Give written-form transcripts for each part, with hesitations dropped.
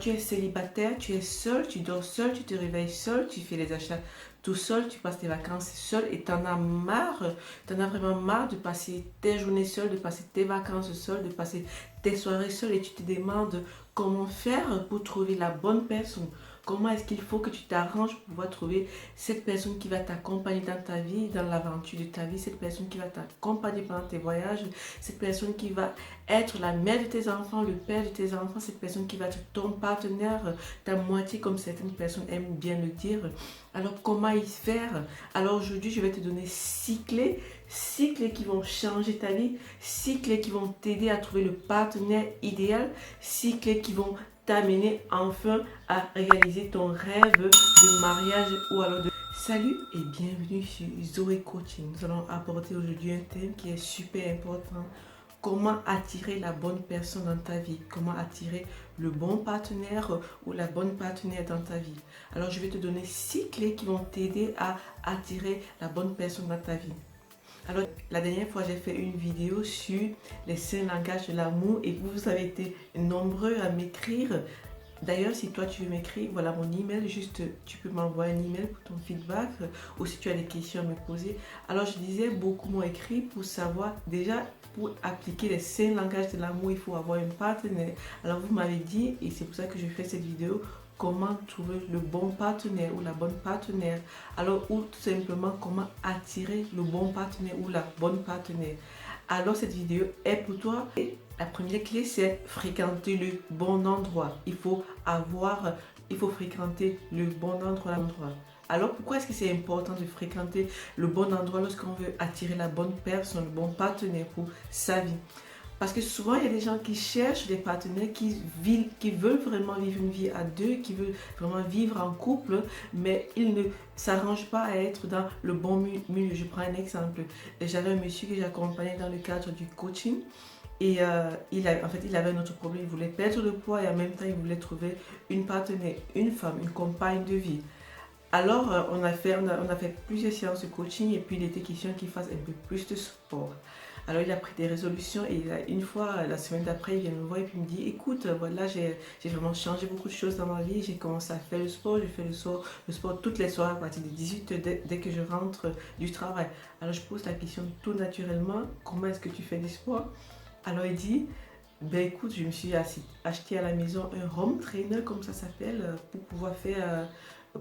Tu es célibataire, tu es seul, tu dors seul, tu te réveilles seul, tu fais les achats tout seul, tu passes tes vacances seul et t'en as marre, t'en as vraiment marre de passer tes journées seul, de passer tes vacances seul, de passer tes soirées seul et tu te demandes comment faire pour trouver la bonne personne. Comment est-ce qu'il faut que tu t'arranges pour pouvoir trouver cette personne qui va t'accompagner dans ta vie, dans l'aventure de ta vie, cette personne qui va t'accompagner pendant tes voyages, cette personne qui va être la mère de tes enfants, le père de tes enfants, cette personne qui va être ton partenaire, ta moitié comme certaines personnes aiment bien le dire. Alors comment y faire? Alors aujourd'hui je vais te donner 6 clés qui vont changer ta vie, 6 clés qui vont t'aider à trouver le partenaire idéal, 6 clés qui vont t'amener enfin à réaliser ton rêve de mariage ou alors de... Salut et bienvenue sur Zoé Coaching. Nous allons aborder aujourd'hui un thème qui est super important. Comment attirer la bonne personne dans ta vie? Comment attirer le bon partenaire ou la bonne partenaire dans ta vie? Alors, je vais te donner 6 clés qui vont t'aider à attirer la bonne personne dans ta vie. Alors, la dernière fois, j'ai fait une vidéo sur les 5 langages de l'amour et vous avez été nombreux à m'écrire. D'ailleurs, si toi tu veux m'écrire, voilà mon email, juste tu peux m'envoyer un email pour ton feedback ou si tu as des questions à me poser. Alors je disais, beaucoup m'ont écrit pour savoir déjà pour appliquer les 5 langages de l'amour, il faut avoir un partenaire. Alors vous m'avez dit, et c'est pour ça que je fais cette vidéo, comment trouver le bon partenaire ou la bonne partenaire. Alors ou tout simplement comment attirer le bon partenaire ou la bonne partenaire. Alors cette vidéo est pour toi. Et la première clé, c'est fréquenter le bon endroit. Il faut fréquenter le bon endroit. Alors pourquoi est-ce que c'est important de fréquenter le bon endroit lorsqu'on veut attirer la bonne personne, le bon partenaire pour sa vie? Parce que souvent, il y a des gens qui cherchent des partenaires qui veulent vraiment vivre une vie à deux, qui veulent vraiment vivre en couple, mais ils ne s'arrangent pas à être dans le bon milieu. Je prends un exemple. J'avais un monsieur que j'accompagnais dans le cadre du coaching. Et il avait un autre problème. Il voulait perdre le poids et en même temps, il voulait trouver une partenaire, une femme, une compagne de vie. Alors, on a fait plusieurs séances de coaching et puis il était question qu'il fasse un peu plus de sport. Alors, il a pris des résolutions et une fois, la semaine d'après, il vient me voir et puis il me dit, écoute, voilà, j'ai vraiment changé beaucoup de choses dans ma vie. J'ai commencé à faire le sport. Je fais le sport toutes les soirs à partir de 18h dès que je rentre du travail. Alors, je pose la question tout naturellement, comment est-ce que tu fais du sport? Alors, il dit, ben écoute, je me suis acheté à la maison un home trainer, comme ça s'appelle, pour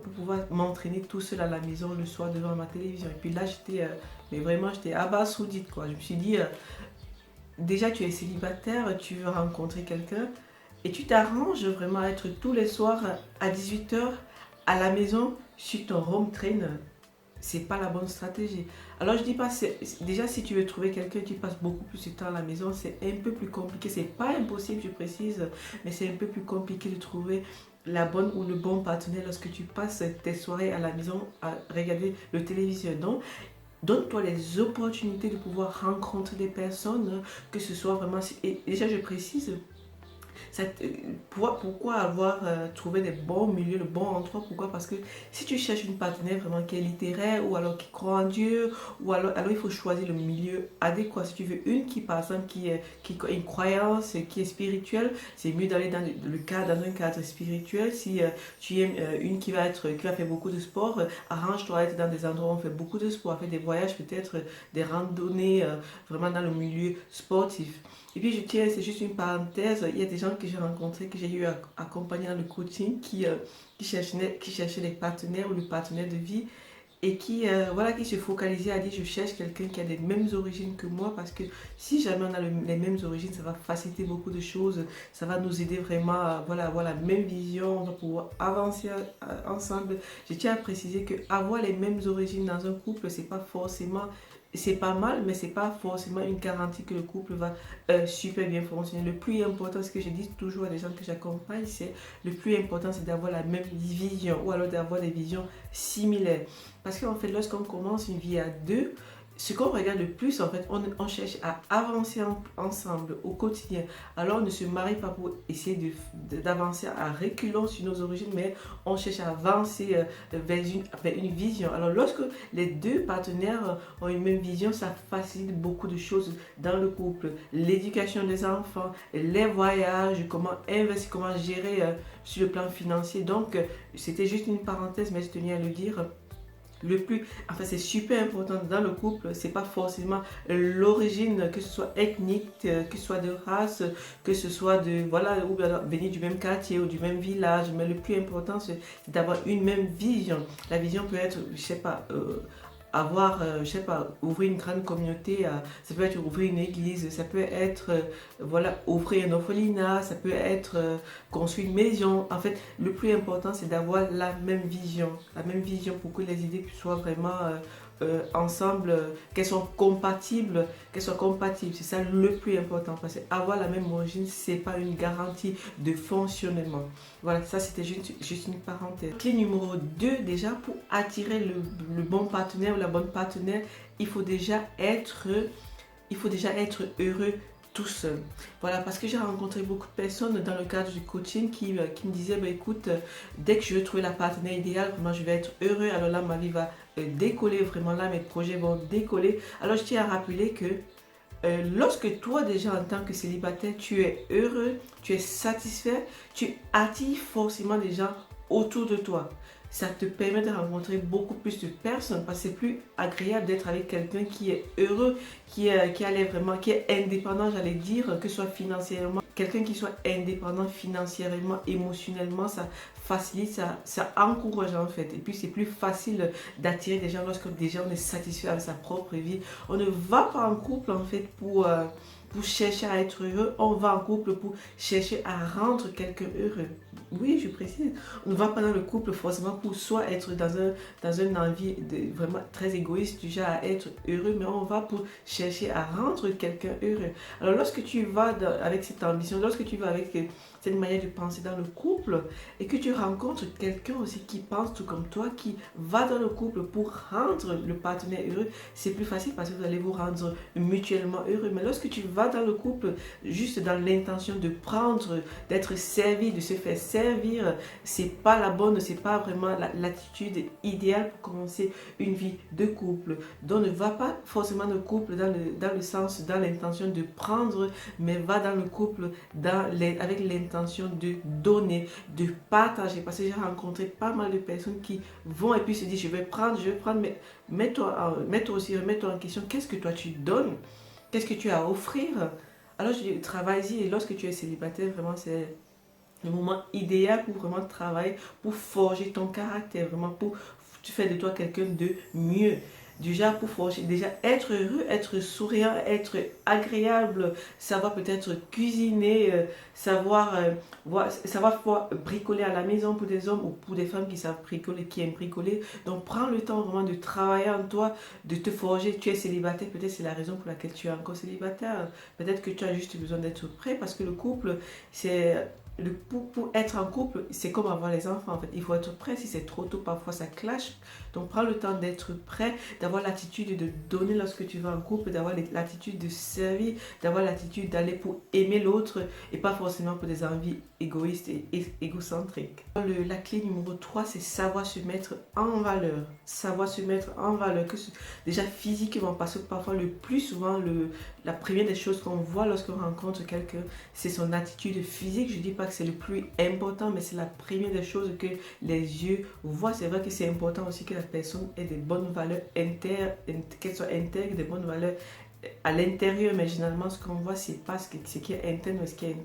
pouvoir m'entraîner tout seul à la maison le soir devant ma télévision. Et puis là, mais vraiment, j'étais abasourdite, quoi. Je me suis dit, déjà, tu es célibataire, tu veux rencontrer quelqu'un et tu t'arranges vraiment à être tous les soirs à 18h à la maison sur ton home trainer. C'est pas la bonne stratégie. Alors je dis pas, déjà si tu veux trouver quelqu'un, tu passes beaucoup plus de temps à la maison, c'est un peu plus compliqué. C'est pas impossible, je précise, mais c'est un peu plus compliqué de trouver la bonne ou le bon partenaire lorsque tu passes tes soirées à la maison à regarder le télévision. Donc, donne-toi les opportunités de pouvoir rencontrer des personnes, que ce soit vraiment... Et déjà, je précise, pourquoi avoir trouvé des bons milieux, le bon endroit? Pourquoi? Parce que si tu cherches une partenaire vraiment qui est littéraire ou alors qui croit en Dieu, ou alors il faut choisir le milieu adéquat. Si tu veux une qui, par exemple, qui a une croyance, qui est spirituelle, c'est mieux d'aller dans un cadre spirituel. Si tu aimes une qui va faire beaucoup de sport, arrange-toi à être dans des endroits où on fait beaucoup de sport, faire des voyages, peut-être des randonnées, vraiment dans le milieu sportif. Et puis je tiens, c'est juste une parenthèse, il y a des gens que j'ai rencontrés, que j'ai eu accompagner dans le coaching, qui cherchaient des partenaires ou le partenaire de vie et qui se focalisaient à dire je cherche quelqu'un qui a les mêmes origines que moi parce que si jamais on a les mêmes origines, ça va faciliter beaucoup de choses, ça va nous aider vraiment à avoir la même vision, on va pouvoir avancer ensemble. Je tiens à préciser que avoir les mêmes origines dans un couple, c'est pas mal, mais c'est pas forcément une garantie que le couple va super bien fonctionner. Le plus important, ce que je dis toujours à des gens que j'accompagne, c'est le plus important, c'est d'avoir la même vision ou alors d'avoir des visions similaires. Parce qu'en fait, lorsqu'on commence une vie à deux, ce qu'on regarde le plus, en fait, on cherche à avancer ensemble au quotidien. Alors, on ne se marie pas pour essayer d'avancer à reculons sur nos origines, mais on cherche à avancer vers une vision. Alors, lorsque les deux partenaires ont une même vision, ça facilite beaucoup de choses dans le couple. L'éducation des enfants, les voyages, comment investir, comment gérer sur le plan financier. Donc, c'était juste une parenthèse, mais je tenais à le dire. Enfin c'est super important dans le couple, c'est pas forcément l'origine, que ce soit ethnique, que ce soit de race, que ce soit voilà, ou bien venir du même quartier ou du même village, mais le plus important c'est d'avoir une même vision. La vision peut être, je sais pas, je sais pas, ouvrir une grande communauté, ça peut être ouvrir une église, ça peut être, voilà, ouvrir un orphelinat, ça peut être construire une maison. En fait, le plus important, c'est d'avoir la même vision pour que les idées soient vraiment ensemble, qu'elles soient compatibles, C'est ça le plus important, parce que avoir la même origine, c'est pas une garantie de fonctionnement. Voilà, ça c'était juste une parenthèse. Clé numéro 2, déjà, pour attirer le bon partenaire ou la bonne partenaire, il faut déjà être heureux tout seul. Voilà, parce que j'ai rencontré beaucoup de personnes dans le cadre du coaching qui me disaient, bah, écoute, dès que je vais trouver la partenaire idéale, vraiment je vais être heureux, alors là ma vie va décoller, vraiment là mes projets vont décoller. Alors je tiens à rappeler que lorsque toi déjà en tant que célibataire, tu es heureux, tu es satisfait, tu attires forcément des gens autour de toi. Ça te permet de rencontrer beaucoup plus de personnes parce que c'est plus agréable d'être avec quelqu'un qui est heureux, qui est indépendant, j'allais dire, que ce soit financièrement. Quelqu'un qui soit indépendant financièrement, émotionnellement, ça facilite, ça encourage en fait. Et puis c'est plus facile d'attirer des gens lorsque déjà on est satisfait avec sa propre vie. On ne va pas en couple en fait pour chercher à être heureux, on va en couple pour chercher à rendre quelqu'un heureux. Oui, je précise, on ne va pas dans le couple forcément pour soit être dans une envie vraiment très égoïste, du genre à être heureux, mais on va pour chercher à rendre quelqu'un heureux. Alors lorsque tu vas avec cette ambition, lorsque tu vas avec cette manière de penser dans le couple et que tu rencontres quelqu'un aussi qui pense tout comme toi, qui va dans le couple pour rendre le partenaire heureux, c'est plus facile parce que vous allez vous rendre mutuellement heureux. Mais lorsque tu vas dans le couple juste dans l'intention de prendre, d'être servi, de se faire servir, c'est pas c'est pas vraiment l'attitude idéale pour commencer une vie de couple. Donc ne va pas forcément dans le couple dans le sens, dans l'intention de prendre, mais va dans le couple avec l'intention de donner, de partager. Parce que j'ai rencontré pas mal de personnes qui vont et puis se disent je vais prendre, mais mets-toi aussi, remets-toi en question, qu'est-ce que toi tu donnes? Qu'est-ce que tu as à offrir? Alors je dis, travaille-y, et lorsque tu es célibataire, vraiment c'est le moment idéal pour vraiment travailler, pour forger ton caractère, vraiment pour tu fais de toi quelqu'un de mieux. Déjà pour forger, déjà être heureux, être souriant, être agréable, savoir peut-être cuisiner, savoir pouvoir bricoler à la maison pour des hommes ou pour des femmes qui savent bricoler, qui aiment bricoler. Donc prends le temps vraiment de travailler en toi, de te forger. Tu es célibataire, peut-être c'est la raison pour laquelle tu es encore célibataire. Peut-être que tu as juste besoin d'être prêt parce que le couple, c'est pour être en couple, c'est comme avoir les enfants en fait. Il faut être prêt, si c'est trop tôt, parfois ça clash. Donc prends le temps d'être prêt, d'avoir l'attitude de donner lorsque tu vas en couple, d'avoir l'attitude de servir, d'avoir l'attitude d'aller pour aimer l'autre et pas forcément pour des envies égoïstes et égocentriques. La clé numéro 3, c'est savoir se mettre en valeur. Savoir se mettre en valeur, déjà physiquement, parce que parfois le plus souvent, la première des choses qu'on voit lorsqu'on rencontre quelqu'un, c'est son attitude physique. Je dis pas que c'est le plus important, mais c'est la première des choses que les yeux voient. C'est vrai que c'est important aussi que la personne ait des bonnes valeurs qu'elle soit intègre, des bonnes valeurs à l'intérieur, mais généralement ce qu'on voit c'est pas ce qui est interne mais ce qui est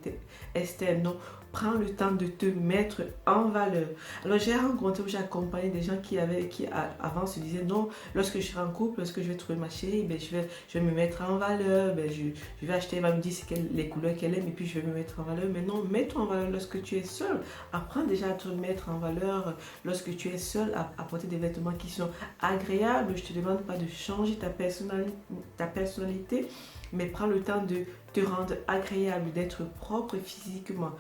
externe. Donc prends le temps de te mettre en valeur. Alors j'ai rencontré, j'ai accompagné des gens qui avant se disaient non, lorsque je serai en couple, lorsque je vais trouver ma chérie, ben, je vais me mettre en valeur, ben, je vais acheter, elle va me dire les couleurs qu'elle aime et puis je vais me mettre en valeur. Mais non, mets-toi en valeur lorsque tu es seul. Apprends déjà à te mettre en valeur lorsque tu es seul, à porter des vêtements qui sont agréables. Je te demande pas de changer ta personnalité, mais prends le temps de te rendre agréable, d'être propre physiquement,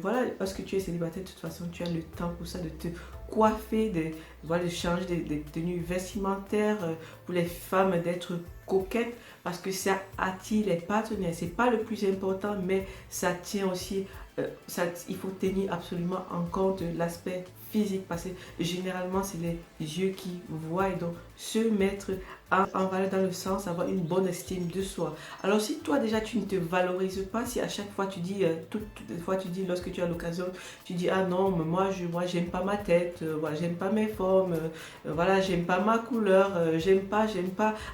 voilà, parce que tu es célibataire, de toute façon, tu as le temps pour ça, de te coiffer, voilà, de changer des tenues vestimentaires, pour les femmes d'être coquettes, parce que ça attire les partenaires. C'est pas le plus important, mais ça tient aussi, il faut tenir absolument en compte l'aspect physique, parce que généralement c'est les yeux qui voient, et donc se mettre en valeur dans le sens avoir une bonne estime de soi. Alors si toi déjà tu ne te valorises pas, si à chaque fois tu dis, toutes les fois tu dis, lorsque tu as l'occasion, tu dis ah non, mais moi j'aime pas ma tête, voilà, j'aime pas mes formes, voilà, j'aime pas ma couleur, j'aime pas.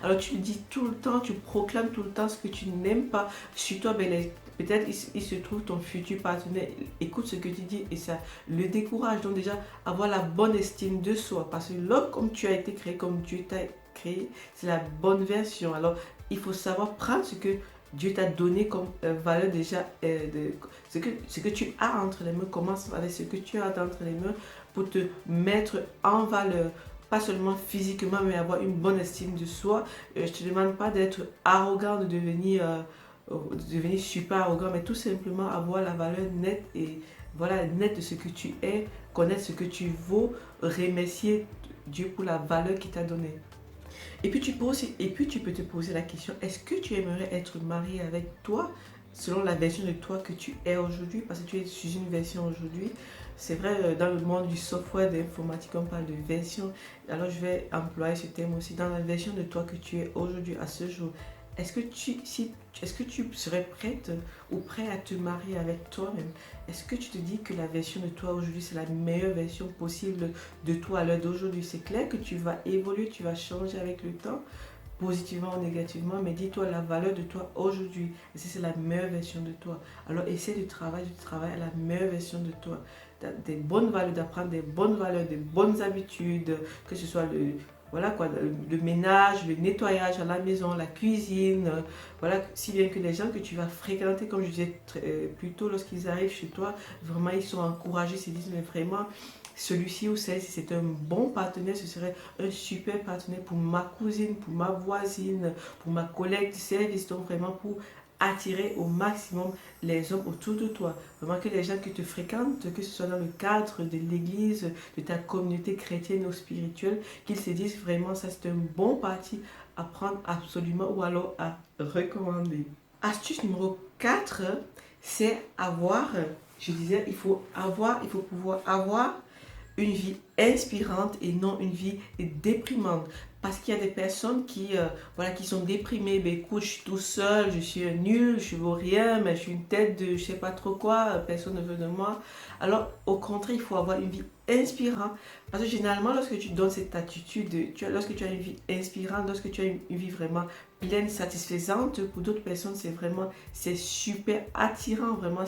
Alors tu le dis tout le temps, tu proclames tout le temps ce que tu n'aimes pas sur toi, ben peut-être il se trouve ton futur partenaire écoute ce que tu dis et ça le décourage. Donc déjà avoir la bonne estime de soi, parce que l'homme comme tu as été créé, comme Dieu t'a créé, c'est la bonne version. Alors il faut savoir prendre ce que Dieu t'a donné comme valeur déjà, ce que tu as entre les mains. Commence avec ce que tu as entre les mains pour te mettre en valeur. Pas seulement physiquement, mais avoir une bonne estime de soi. Je ne te demande pas d'être arrogant, de devenir super arrogant, mais tout simplement avoir la valeur nette et voilà, nette de ce que tu es, connaître ce que tu vaux, remercier Dieu pour la valeur qu'il t'a donnée. Et puis tu peux te poser la question, est-ce que tu aimerais être marié avec toi selon la version de toi que tu es aujourd'hui? Parce que tu es sous une version aujourd'hui. C'est vrai, dans le monde du software, de l'informatique, on parle de version. Alors je vais employer ce terme aussi. Dans la version de toi que tu es aujourd'hui, à ce jour, est-ce que tu serais prête ou prêt à te marier avec toi-même? Est-ce que tu te dis que la version de toi aujourd'hui, c'est la meilleure version possible de toi à l'heure d'aujourd'hui? C'est clair que tu vas évoluer, tu vas changer avec le temps, positivement ou négativement, mais dis-toi la valeur de toi aujourd'hui. Et c'est la meilleure version de toi. Alors essaie de travailler à la meilleure version de toi. Des bonnes valeurs, d'apprendre des bonnes valeurs, des bonnes habitudes, que ce soit voilà quoi, le ménage, le nettoyage à la maison, la cuisine, voilà, si bien que les gens que tu vas fréquenter, comme je disais plus tôt, lorsqu'ils arrivent chez toi, vraiment ils sont encouragés, ils se disent mais vraiment celui-ci ou celle-ci c'est un bon partenaire, ce serait un super partenaire pour ma cousine, pour ma voisine, pour ma collègue de service, donc vraiment pour attirer au maximum les hommes autour de toi. Vraiment que les gens qui te fréquentent, que ce soit dans le cadre de l'église, de ta communauté chrétienne ou spirituelle, qu'ils se disent vraiment ça c'est un bon parti à prendre absolument ou alors à recommander. Astuce numéro 4, c'est avoir, je disais, il faut pouvoir avoir une vie inspirante et non une vie déprimante. Parce qu'il y a des personnes voilà, qui sont déprimées. Ben, écoute, je suis tout seul, je suis nul, je ne vaux rien, mais je suis une tête de je ne sais pas trop quoi, personne ne veut de moi. Alors, au contraire, il faut avoir une vie inspirante. Parce que généralement, lorsque tu donnes cette attitude, lorsque tu as une vie inspirante, lorsque tu as une vie vraiment pleine, satisfaisante, pour d'autres personnes, c'est super attirant. Vraiment,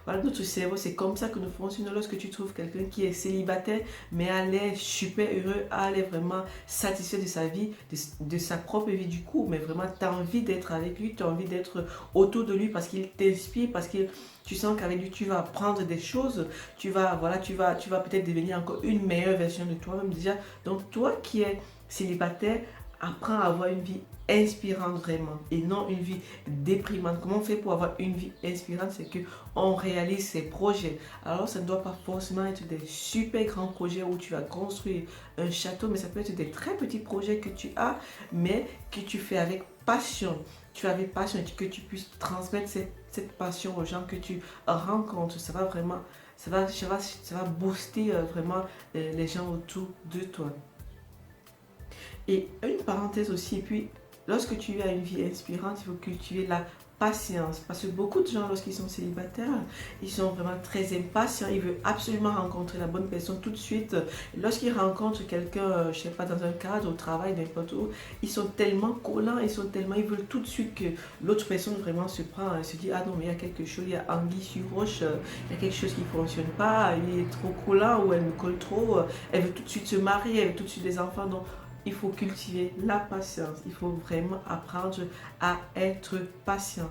voilà, notre cerveau, c'est comme ça que nous fonctionnons. Lorsque tu trouves quelqu'un qui est célibataire, mais a l'air super heureux, a l'air vraiment satisfait de sa vie, de sa propre vie du coup, mais vraiment tu as envie d'être avec lui, tu as envie d'être autour de lui parce qu'il t'inspire, parce que tu sens qu'avec lui tu vas apprendre des choses, tu vas peut-être devenir encore une meilleure version de toi-même déjà. Donc toi qui es célibataire, apprends à avoir une vie inspirante vraiment et non une vie déprimante. Comment on fait pour avoir une vie inspirante? C'est que on réalise ses projets. Alors ça ne doit pas forcément être des super grands projets où tu vas construire un château, mais ça peut être des très petits projets que tu as, mais que tu fais avec passion. Tu as avec passion et que tu puisses transmettre cette passion aux gens que tu rencontres. Ça va vraiment, ça va booster vraiment les gens autour de toi. Et une parenthèse aussi, et puis lorsque tu as une vie inspirante, il faut cultiver la patience. Parce que beaucoup de gens, lorsqu'ils sont célibataires, ils sont vraiment très impatients. Ils veulent absolument rencontrer la bonne personne tout de suite. Lorsqu'ils rencontrent quelqu'un, je ne sais pas, dans un cadre, au travail, n'importe où, ils sont tellement collants, ils veulent tout de suite que l'autre personne vraiment se prend, se dit, ah non, mais il y a quelque chose, il y a anguille sur roche, il y a quelque chose qui ne fonctionne pas, il est trop collant ou elle me colle trop, elle veut tout de suite se marier, elle veut tout de suite des enfants. Donc, il faut cultiver la patience. Il faut vraiment apprendre à être patient.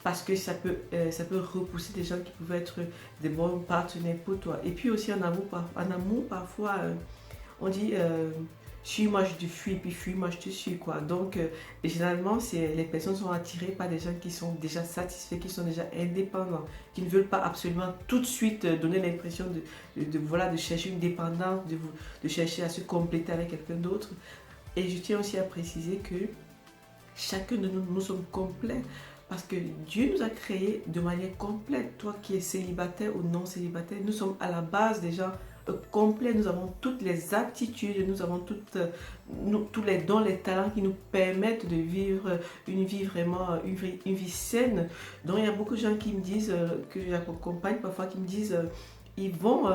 Parce que ça peut repousser des gens qui pouvaient être des bons partenaires pour toi. Et puis aussi en amour parfois, on dit, suis-moi, je te fuis, puis fuis-moi, je te suis, quoi. Donc, généralement, les personnes sont attirées par des gens qui sont déjà satisfaits, qui sont déjà indépendants, qui ne veulent pas absolument tout de suite donner l'impression voilà, de chercher une dépendance, de chercher à se compléter avec quelqu'un d'autre. Et je tiens aussi à préciser que chacun de nous, nous sommes complets parce que Dieu nous a créés de manière complète. Toi qui es célibataire ou non célibataire, nous sommes à la base déjà complets. Nous avons toutes les aptitudes, nous avons tous les dons, les talents qui nous permettent de vivre une vie vraiment, une vie saine. Donc il y a beaucoup de gens qui me disent, que j'accompagne parfois, qui me disent... ils vont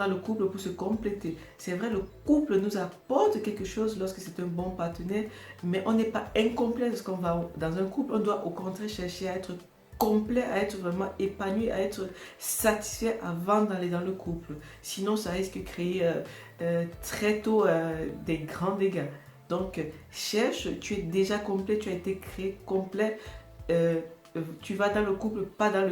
dans le couple pour se compléter. C'est vrai, le couple nous apporte quelque chose lorsque c'est un bon partenaire, mais on n'est pas incomplet lorsqu'on va dans un couple. On doit au contraire chercher à être complet, à être vraiment épanoui, à être satisfait avant d'aller dans le couple. Sinon, ça risque de créer très tôt des grands dégâts. Donc, cherche, tu es déjà complet, tu as été créé complet. Tu vas dans le couple, pas dans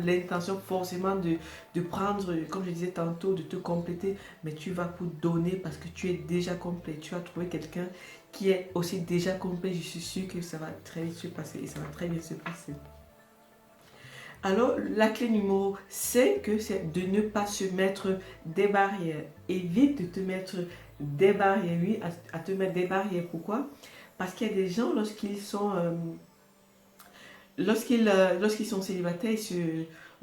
l'intention forcément de prendre, comme je disais tantôt, de te compléter, mais tu vas pour donner parce que tu es déjà complet. Tu vas trouver quelqu'un qui est aussi déjà complet. Je suis sûre que ça va très vite se passer et ça va très bien se passer. Alors, la clé numéro 5, c'est de ne pas se mettre des barrières. Évite de te mettre des barrières, oui, à te mettre des barrières. Pourquoi? Parce qu'il y a des gens, lorsqu'ils sont célibataires,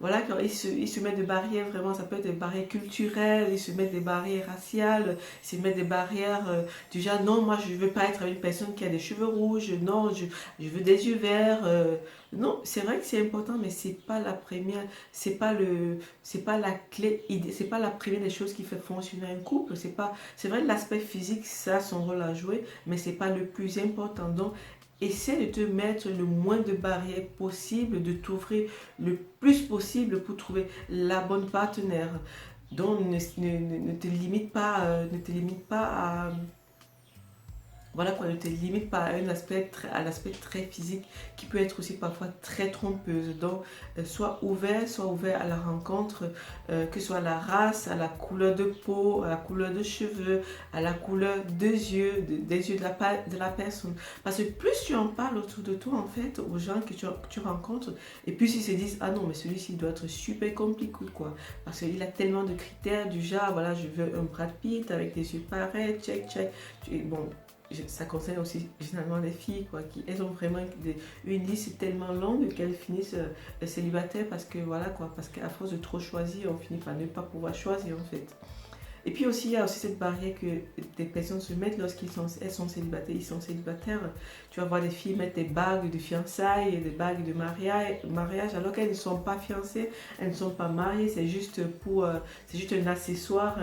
voilà, quand ils se mettent des barrières, vraiment, ça peut être des barrières culturelles, ils se mettent des barrières raciales, ils se mettent des barrières du genre, non, moi je ne veux pas être avec une personne qui a des cheveux rouges, non, je veux des yeux verts. Non, c'est vrai que c'est important, mais c'est pas la première, c'est pas la clé, c'est pas la première des choses qui fait fonctionner un couple. C'est vrai que l'aspect physique, ça a son rôle à jouer, mais c'est pas le plus important. Donc, essaie de te mettre le moins de barrières possible, de t'ouvrir le plus possible pour trouver la bonne partenaire. Donc ne te limite pas, à voilà quoi, ne te limite pas à l'aspect très physique qui peut être aussi parfois très trompeuse. Donc, sois ouvert à la rencontre, que ce soit à la race, à la couleur de peau, à la couleur de cheveux, à la couleur des yeux, des yeux de la personne. Parce que plus tu en parles autour de toi, en fait, aux gens que tu rencontres, et plus ils se disent, ah non, mais celui-ci doit être super compliqué, quoi. Parce qu'il a tellement de critères du genre, voilà, je veux un Brad Pitt avec des yeux pareils, check, check. Bon, ça concerne aussi généralement les filles, quoi, elles ont vraiment une liste tellement longue qu'elles finissent célibataires parce que voilà quoi, parce qu'à force de trop choisir, on finit par ne pas pouvoir choisir en fait. Et puis aussi, il y a aussi cette barrière que des personnes se mettent elles sont célibataires, ils sont célibataires. Tu vas voir des filles mettre des bagues de fiançailles, des bagues de mariage alors qu'elles ne sont pas fiancées, elles ne sont pas mariées, c'est juste un accessoire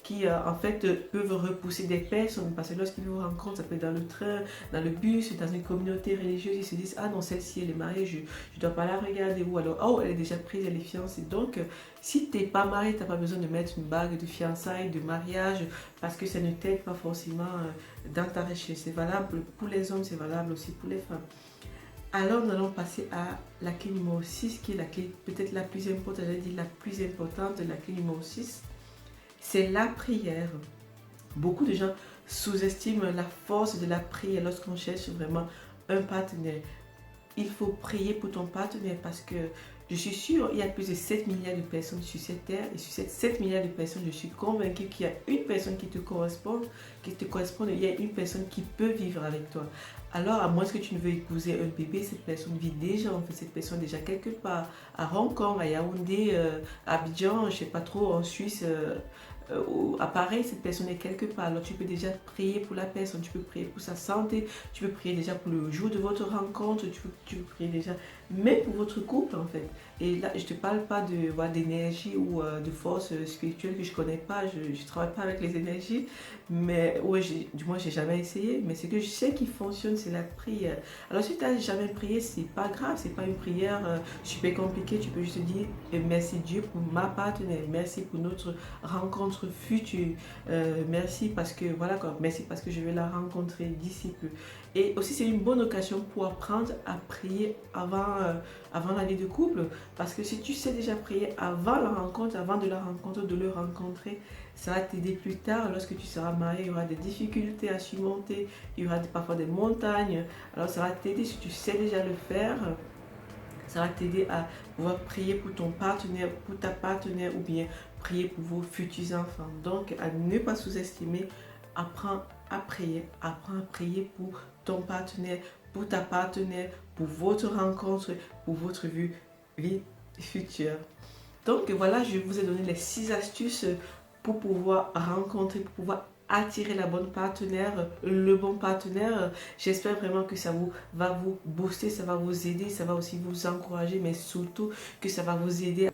qui en fait peuvent repousser des personnes parce que lorsqu'ils vous rencontrent, ça peut être dans le train, dans le bus, dans une communauté religieuse, ils se disent ah non, celle-ci elle est mariée, je ne dois pas la regarder, ou alors oh elle est déjà prise, elle est fiancée. Donc si tu n'es pas marié, tu n'as pas besoin de mettre une bague de fiançailles, de mariage, parce que ça ne t'aide pas forcément dans ta recherche. C'est valable pour les hommes, c'est valable aussi pour les femmes. Alors nous allons passer à la clé numéro 6, qui est la clé peut-être la plus importante, j'allais dire la plus importante de la clé numéro 6, c'est la prière. Beaucoup de gens sous-estiment la force de la prière lorsqu'on cherche vraiment un partenaire. Il faut prier pour ton partenaire parce que je suis sûre, il y a plus de 7 milliards de personnes sur cette terre et sur ces 7 milliards de personnes, je suis convaincue qu'il y a une personne qui te correspond, il y a une personne qui peut vivre avec toi. Alors, à moins que tu ne veuilles épouser un bébé, cette personne vit déjà, en fait, cette personne est déjà quelque part, à Hong Kong, à Yaoundé, à Abidjan, je ne sais pas trop, en Suisse, à Paris, cette personne est quelque part. Alors tu peux déjà prier pour la personne, tu peux prier pour sa santé, tu peux prier déjà pour le jour de votre rencontre, tu peux prier déjà même pour votre couple en fait. Et là, je ne te parle pas d'énergie ou de force spirituelle que je ne connais pas, je ne travaille pas avec les énergies, mais ouais, du moins, je n'ai jamais essayé. Mais ce que je sais qui fonctionne, c'est la prière. Alors si tu n'as jamais prié, c'est pas grave, c'est pas une prière super compliquée. Tu peux juste dire merci Dieu pour ma partenaire, merci pour notre rencontre future, merci parce que voilà quoi, merci parce que je vais la rencontrer d'ici peu. Et aussi c'est une bonne occasion pour apprendre à prier avant la vie de couple, parce que si tu sais déjà prier avant la rencontre, avant de la rencontre, de le rencontrer, ça va t'aider plus tard. Lorsque tu seras marié, il y aura des difficultés à surmonter, il y aura parfois des montagnes. Alors ça va t'aider, si tu sais déjà le faire, ça va t'aider à pouvoir prier pour ton partenaire, pour ta partenaire, ou bien prier pour vos futurs enfants. Donc à ne pas sous-estimer, apprends à prier pour ton partenaire, pour ta partenaire, pour votre rencontre, pour votre vie future. Donc voilà, je vous ai donné les 6 astuces pour pouvoir rencontrer, pour pouvoir attirer la bonne partenaire, le bon partenaire. J'espère vraiment que ça va vous booster, ça va vous aider, ça va aussi vous encourager, mais surtout que ça va vous aider